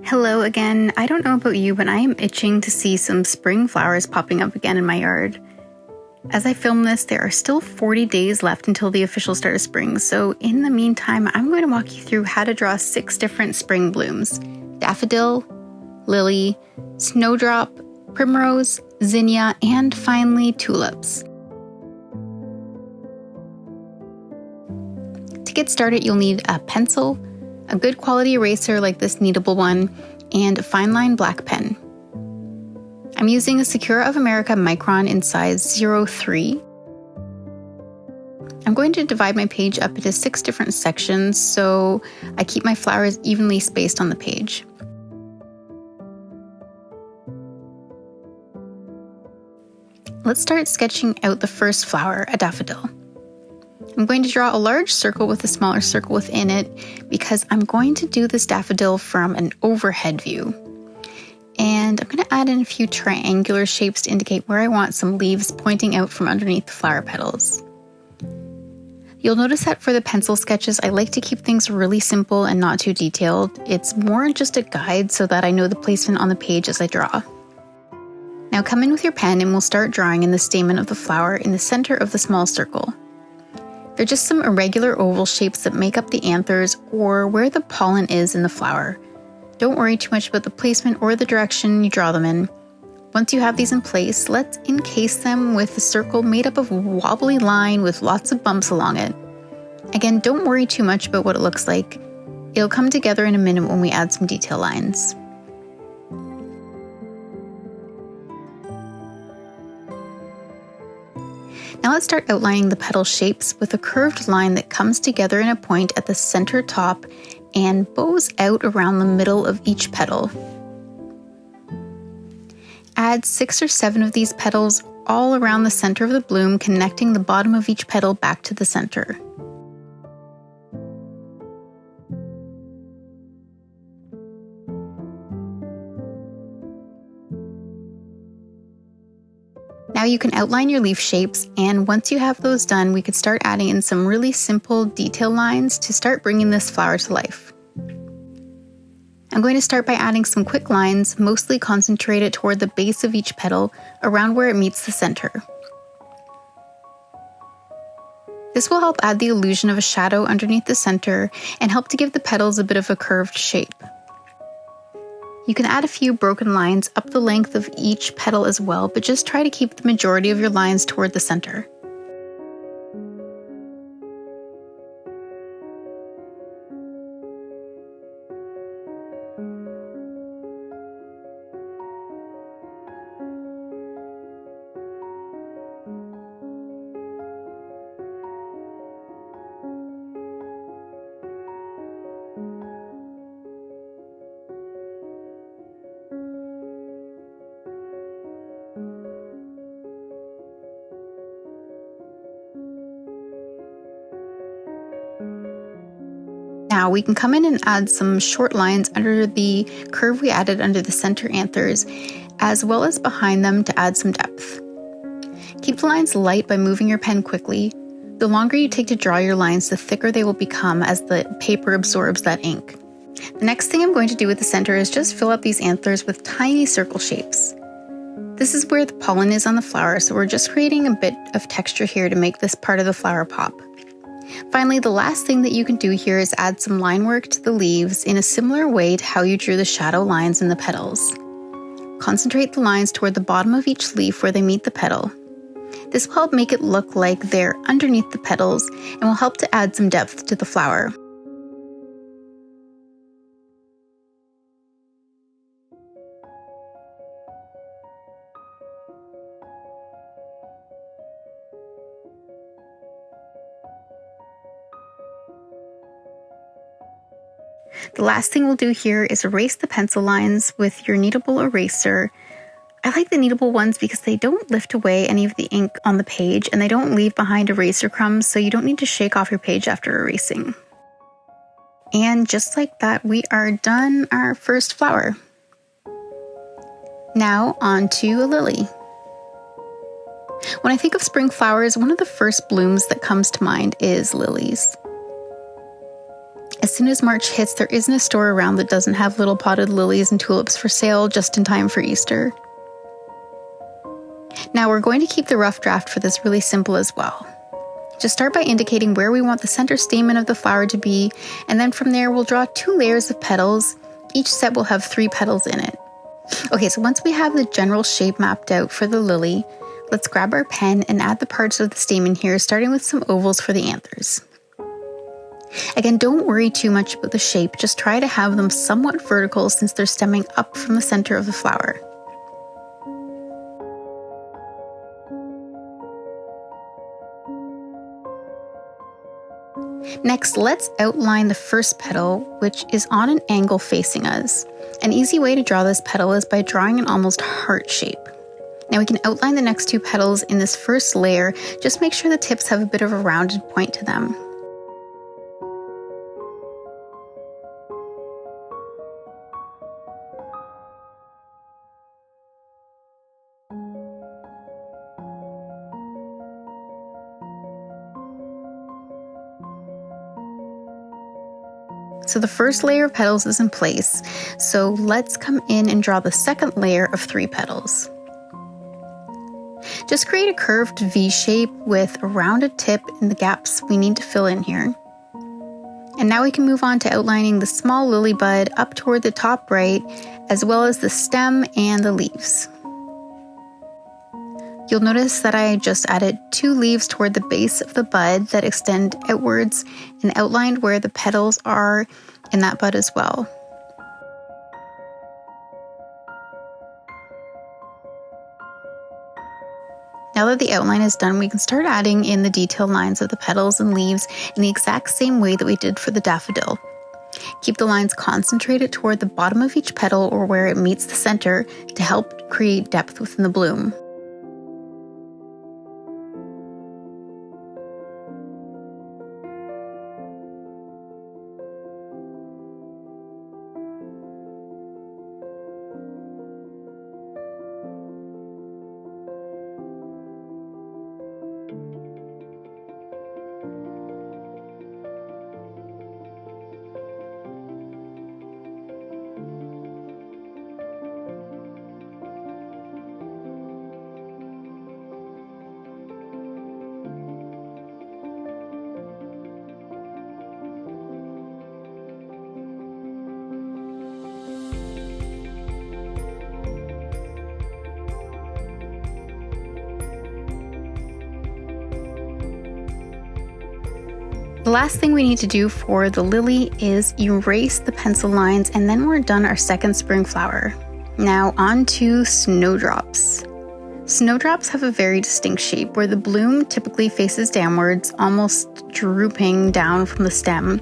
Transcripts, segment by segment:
Hello again. I don't know about you, but I am itching to see some spring flowers popping up again in my yard. As I film this, there are still 40 days left until the official start of spring, so in the meantime, I'm going to walk you through how to draw 6 different spring blooms: Daffodil, Lily, Snowdrop, Primrose, Zinnia, and finally Tulips. To get started, you'll need a pencil, a good quality eraser like this kneadable one, and a fine line black pen. I'm using a Sakura of America Micron in size 03. I'm going to divide my page up into 6 different sections so I keep my flowers evenly spaced on the page. Let's start sketching out the first flower, a daffodil. I'm going to draw a large circle with a smaller circle within it because I'm going to do this daffodil from an overhead view. And I'm going to add in a few triangular shapes to indicate where I want some leaves pointing out from underneath the flower petals. You'll notice that for the pencil sketches, I like to keep things really simple and not too detailed. It's more just a guide so that I know the placement on the page as I draw. Now come in with your pen and we'll start drawing in the stamen of the flower in the center of the small circle. They're just some irregular oval shapes that make up the anthers or where the pollen is in the flower. Don't worry too much about the placement or the direction you draw them in. Once you have these in place, let's encase them with a circle made up of a wobbly line with lots of bumps along it. Again, don't worry too much about what it looks like. It'll come together in a minute when we add some detail lines. Now let's start outlining the petal shapes with a curved line that comes together in a point at the center top and bows out around the middle of each petal. Add 6 or 7 of these petals all around the center of the bloom, connecting the bottom of each petal back to the center. Now you can outline your leaf shapes, and once you have those done, we could start adding in some really simple detail lines to start bringing this flower to life. I'm going to start by adding some quick lines, mostly concentrated toward the base of each petal, around where it meets the center. This will help add the illusion of a shadow underneath the center and help to give the petals a bit of a curved shape. You can add a few broken lines up the length of each petal as well, but just try to keep the majority of your lines toward the center. Now we can come in and add some short lines under the curve we added under the center anthers, as well as behind them to add some depth. Keep the lines light by moving your pen quickly. The longer you take to draw your lines, the thicker they will become as the paper absorbs that ink. The next thing I'm going to do with the center is just fill up these anthers with tiny circle shapes. This is where the pollen is on the flower, so we're just creating a bit of texture here to make this part of the flower pop. Finally, the last thing that you can do here is add some line work to the leaves in a similar way to how you drew the shadow lines in the petals. Concentrate the lines toward the bottom of each leaf where they meet the petal. This will help make it look like they're underneath the petals and will help to add some depth to the flower. The last thing we'll do here is erase the pencil lines with your kneadable eraser. I like the kneadable ones because they don't lift away any of the ink on the page and they don't leave behind eraser crumbs, so you don't need to shake off your page after erasing. And just like that, we are done our first flower. Now on to a lily. When I think of spring flowers, one of the first blooms that comes to mind is lilies. As soon as March hits, there isn't a store around that doesn't have little potted lilies and tulips for sale just in time for Easter. Now we're going to keep the rough draft for this really simple as well. Just start by indicating where we want the center stamen of the flower to be, and then from there we'll draw 2 layers of petals. Each set will have 3 petals in it. Okay, so once we have the general shape mapped out for the lily, let's grab our pen and add the parts of the stamen here, starting with some ovals for the anthers. Again, don't worry too much about the shape, just try to have them somewhat vertical since they're stemming up from the center of the flower. Next, let's outline the first petal, which is on an angle facing us. An easy way to draw this petal is by drawing an almost heart shape. Now we can outline the next 2 petals in this first layer, just make sure the tips have a bit of a rounded point to them. So the first layer of petals is in place, so let's come in and draw the second layer of 3 petals. Just create a curved V shape with a rounded tip in the gaps we need to fill in here. And now we can move on to outlining the small lily bud up toward the top right, as well as the stem and the leaves. You'll notice that I just added 2 leaves toward the base of the bud that extend outwards and outlined where the petals are in that bud as well. Now that the outline is done, we can start adding in the detail lines of the petals and leaves in the exact same way that we did for the daffodil. Keep the lines concentrated toward the bottom of each petal or where it meets the center to help create depth within the bloom. The last thing we need to do for the lily is erase the pencil lines, and then we're done our second spring flower. Now on to snowdrops. Snowdrops have a very distinct shape where the bloom typically faces downwards, almost drooping down from the stem.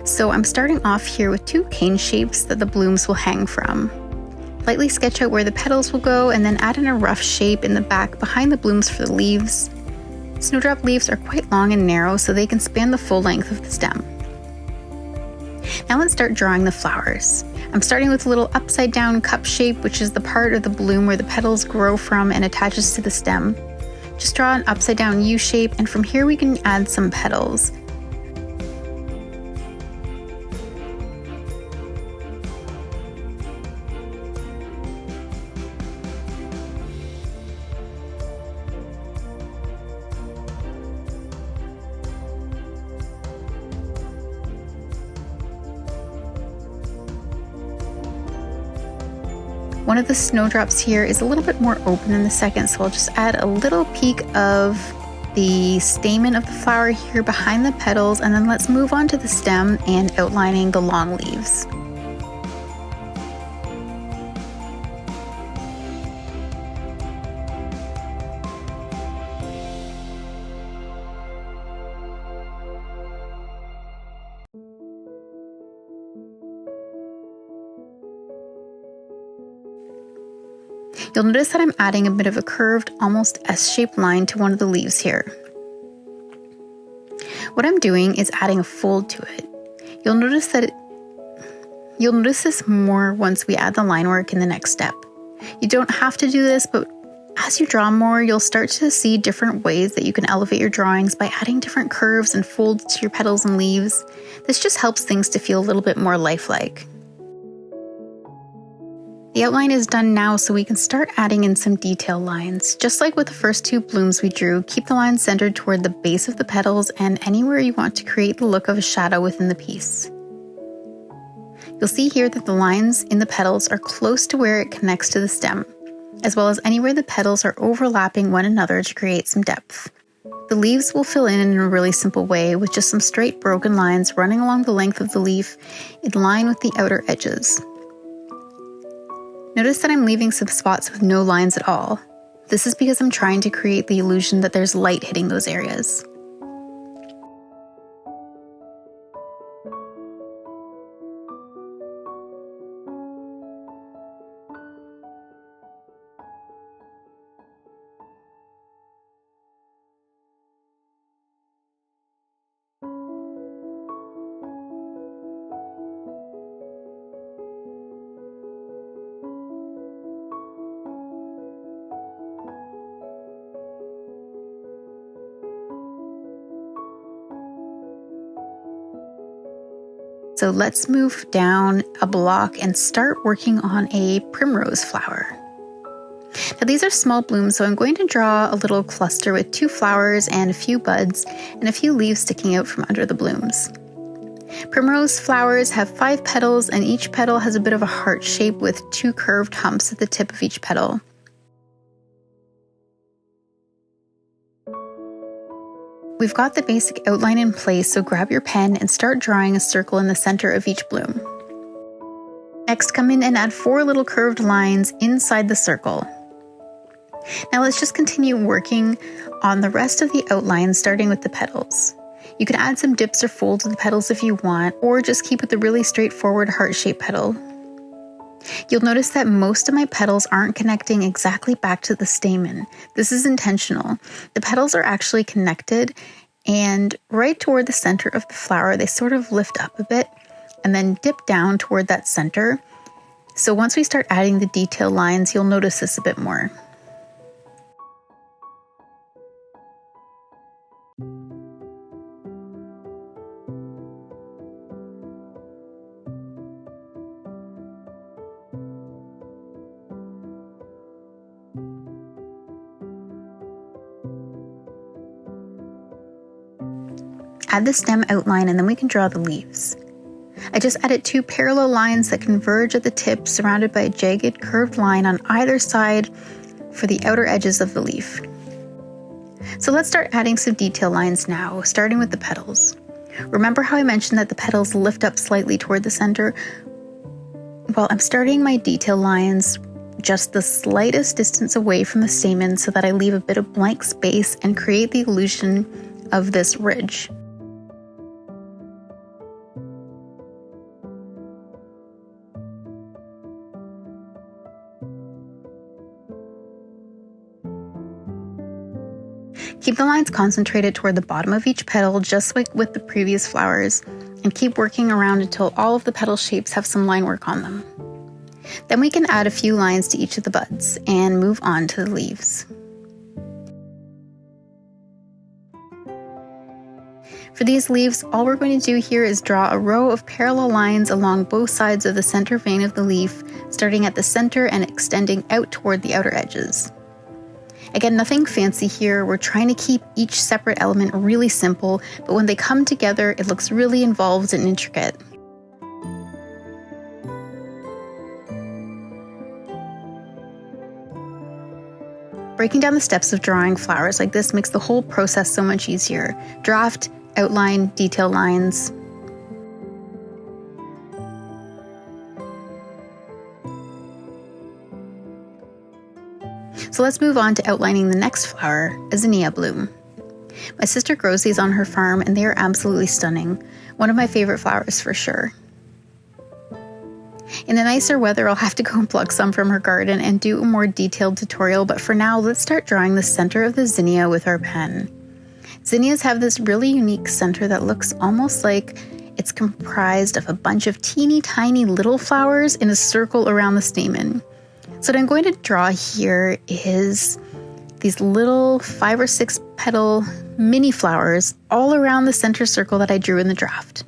So I'm starting off here with 2 cane shapes that the blooms will hang from. Lightly sketch out where the petals will go and then add in a rough shape in the back behind the blooms for the leaves. Snowdrop leaves are quite long and narrow, so they can span the full length of the stem. Now let's start drawing the flowers. I'm starting with a little upside down cup shape, which is the part of the bloom where the petals grow from and attaches to the stem. Just draw an upside down U shape, and from here we can add some petals. One of the snowdrops here is a little bit more open than the second, so I'll just add a little peek of the stamen of the flower here behind the petals, and then let's move on to the stem and outlining the long leaves. You'll notice that I'm adding a bit of a curved, almost S-shaped line to one of the leaves here. What I'm doing is adding a fold to it. You'll notice this more once we add the line work in the next step. You don't have to do this, but As you draw more, you'll start to see different ways that you can elevate your drawings by adding different curves and folds to your petals and leaves. This just helps things to feel a little bit more lifelike. The outline is done now, so we can start adding in some detail lines. Just like with the first two blooms we drew, keep the lines centered toward the base of the petals and anywhere you want to create the look of a shadow within the piece. You'll see here that the lines in the petals are close to where it connects to the stem, as well as anywhere the petals are overlapping one another to create some depth. The leaves will fill in a really simple way with just some straight broken lines running along the length of the leaf in line with the outer edges. Notice that I'm leaving some spots with no lines at all. This is because I'm trying to create the illusion that there's light hitting those areas. So let's move down a block and start working on a primrose flower. Now these are small blooms, so I'm going to draw a little cluster with 2 flowers and a few buds and a few leaves sticking out from under the blooms. Primrose flowers have 5 petals, and each petal has a bit of a heart shape with 2 curved humps at the tip of each petal. We've got the basic outline in place, so grab your pen and start drawing a circle in the center of each bloom. Next, come in and add 4 little curved lines inside the circle. Now let's just continue working on the rest of the outline, starting with the petals. You can add some dips or folds of the petals if you want, or just keep with the really straightforward heart-shaped petal. You'll notice that most of my petals aren't connecting exactly back to the stamen. This is intentional. The petals are actually connected, and right toward the center of the flower, they sort of lift up a bit and then dip down toward that center. So once we start adding the detail lines, you'll notice this a bit more. Add the stem outline and then we can draw the leaves. I just added 2 parallel lines that converge at the tip, surrounded by a jagged curved line on either side for the outer edges of the leaf. So let's start adding some detail lines now, starting with the petals. Remember how I mentioned that the petals lift up slightly toward the center? Well, I'm starting my detail lines just the slightest distance away from the stamen so that I leave a bit of blank space and create the illusion of this ridge. Keep the lines concentrated toward the bottom of each petal, just like with the previous flowers, and keep working around until all of the petal shapes have some line work on them. Then we can add a few lines to each of the buds and move on to the leaves. For these leaves, all we're going to do here is draw a row of parallel lines along both sides of the center vein of the leaf, starting at the center and extending out toward the outer edges. Again, nothing fancy here. We're trying to keep each separate element really simple, but when they come together, it looks really involved and intricate. Breaking down the steps of drawing flowers like this makes the whole process so much easier. Draft, outline, detail lines. So let's move on to outlining the next flower, a Zinnia bloom. My sister grows these on her farm and they are absolutely stunning. One of my favorite flowers for sure. In the nicer weather, I'll have to go and pluck some from her garden and do a more detailed tutorial, but for now, let's start drawing the center of the Zinnia with our pen. Zinnias have this really unique center that looks almost like it's comprised of a bunch of teeny tiny little flowers in a circle around the stamen. So what I'm going to draw here is these little 5 or 6 petal mini flowers all around the center circle that I drew in the draft.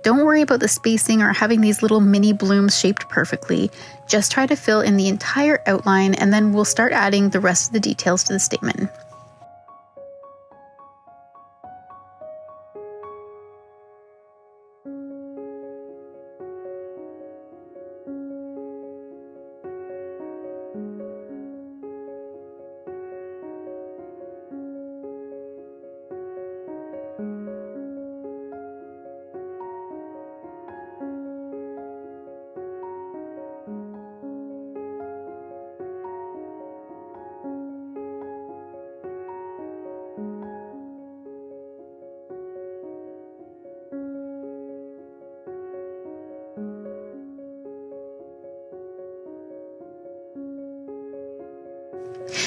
Don't worry about the spacing or having these little mini blooms shaped perfectly. Just try to fill in the entire outline, and then we'll start adding the rest of the details to the stamen.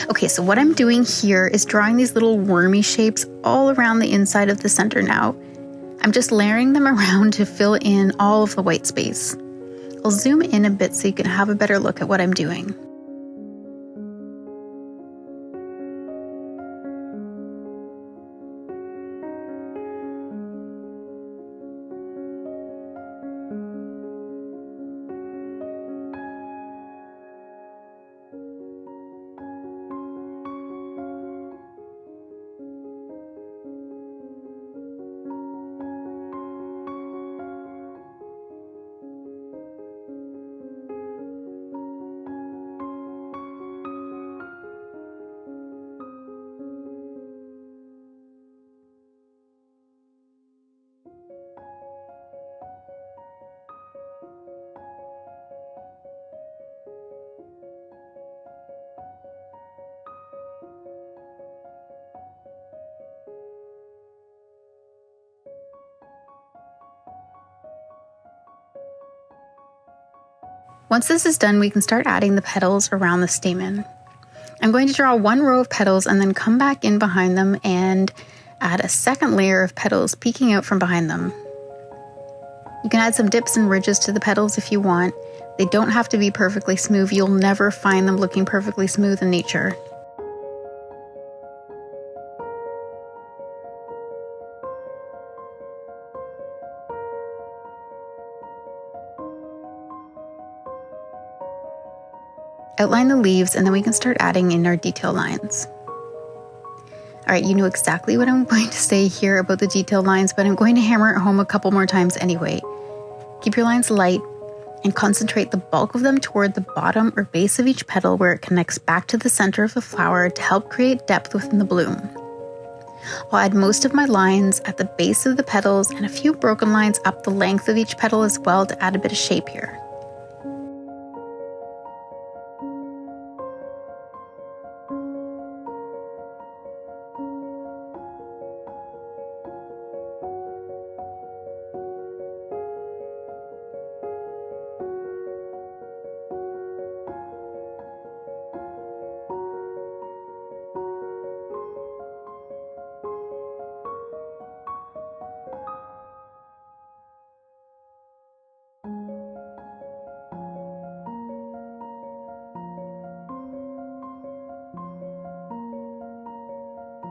Okay, so what I'm doing here is drawing these little wormy shapes all around the inside of the center now. I'm just layering them around to fill in all of the white space. I'll zoom in a bit so you can have a better look at what I'm doing. Once this is done, we can start adding the petals around the stamen. I'm going to draw 1 row of petals and then come back in behind them and add a second layer of petals peeking out from behind them. You can add some dips and ridges to the petals if you want. They don't have to be perfectly smooth. You'll never find them looking perfectly smooth in nature. Outline the leaves, and then we can start adding in our detail lines. All right, you know exactly what I'm going to say here about the detail lines, but I'm going to hammer it home a couple more times anyway. Keep your lines light and concentrate the bulk of them toward the bottom or base of each petal where it connects back to the center of the flower to help create depth within the bloom. I'll add most of my lines at the base of the petals and a few broken lines up the length of each petal as well to add a bit of shape here.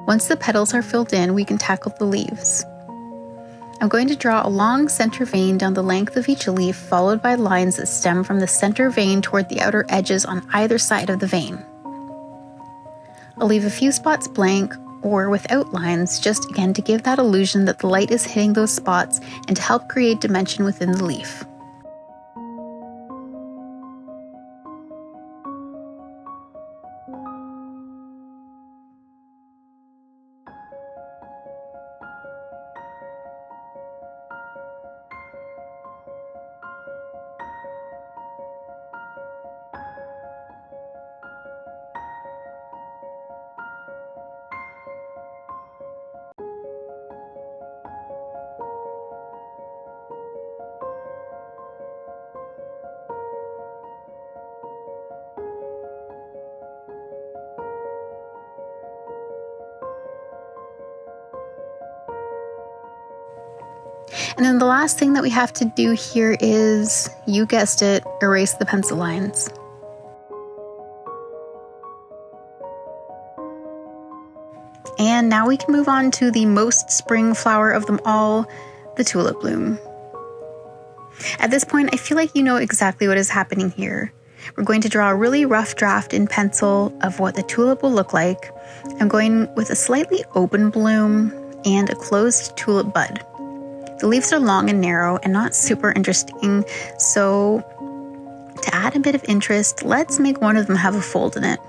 Once the petals are filled in, we can tackle the leaves. I'm going to draw a long center vein down the length of each leaf, followed by lines that stem from the center vein toward the outer edges on either side of the vein. I'll leave a few spots blank or without lines, just again to give that illusion that the light is hitting those spots and to help create dimension within the leaf. And then the last thing that we have to do here is, you guessed it, erase the pencil lines. And now we can move on to the most spring flower of them all, the tulip bloom. At this point, I feel like you know exactly what is happening here. We're going to draw a really rough draft in pencil of what the tulip will look like. I'm going with a slightly open bloom and a closed tulip bud. The leaves are long and narrow and not super interesting, so to add a bit of interest, let's make one of them have a fold in it.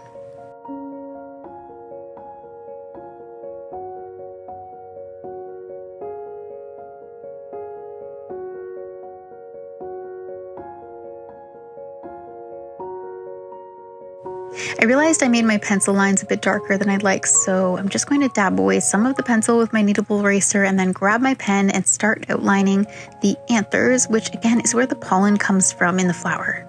I realized I made my pencil lines a bit darker than I'd like, so I'm just going to dab away some of the pencil with my kneadable eraser and then grab my pen and start outlining the anthers, which again is where the pollen comes from in the flower.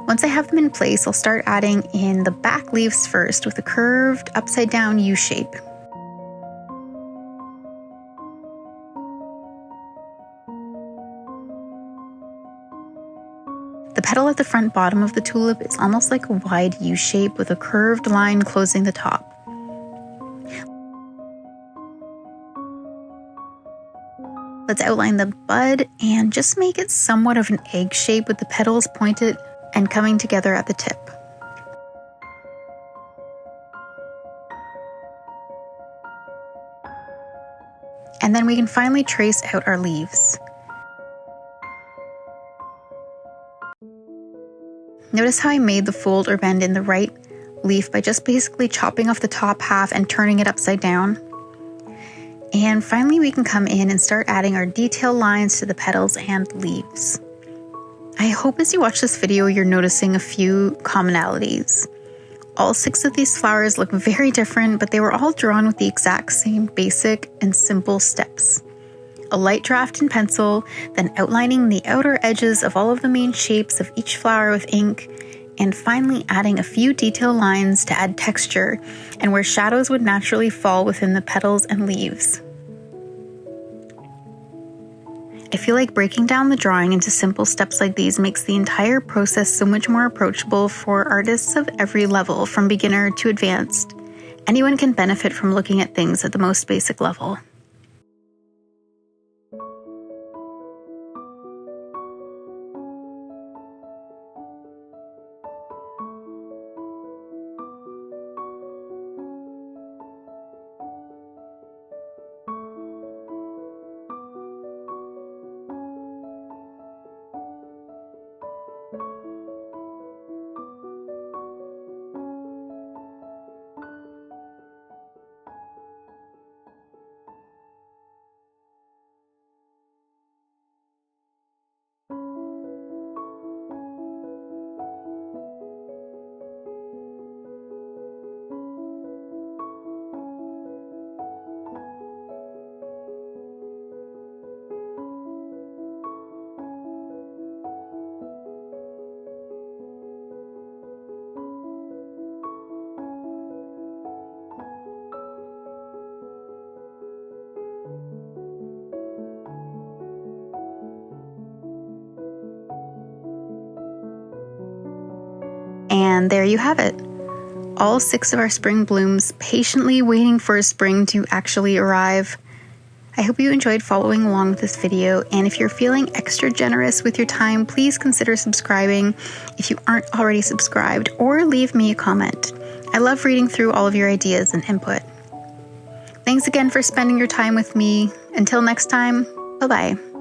Once I have them in place, I'll start adding in the back leaves first with a curved upside down U shape. The petal at the front bottom of the tulip is almost like a wide U shape with a curved line closing the top. Let's outline the bud and just make it somewhat of an egg shape with the petals pointed and coming together at the tip. And then we can finally trace out our leaves. Notice how I made the fold or bend in the right leaf by just basically chopping off the top half and turning it upside down. And finally we can come in and start adding our detail lines to the petals and leaves. I hope as you watch this video you're noticing a few commonalities. All 6 of these flowers look very different, but they were all drawn with the exact same basic and simple steps. A light draft in pencil, then outlining the outer edges of all of the main shapes of each flower with ink, and finally adding a few detail lines to add texture and where shadows would naturally fall within the petals and leaves. I feel like breaking down the drawing into simple steps like these makes the entire process so much more approachable for artists of every level, from beginner to advanced. Anyone can benefit from looking at things at the most basic level. And there you have it. All 6 of our spring blooms patiently waiting for spring to actually arrive. I hope you enjoyed following along with this video, and if you're feeling extra generous with your time, please consider subscribing if you aren't already subscribed, or leave me a comment. I love reading through all of your ideas and input. Thanks again for spending your time with me. Until next time, bye-bye.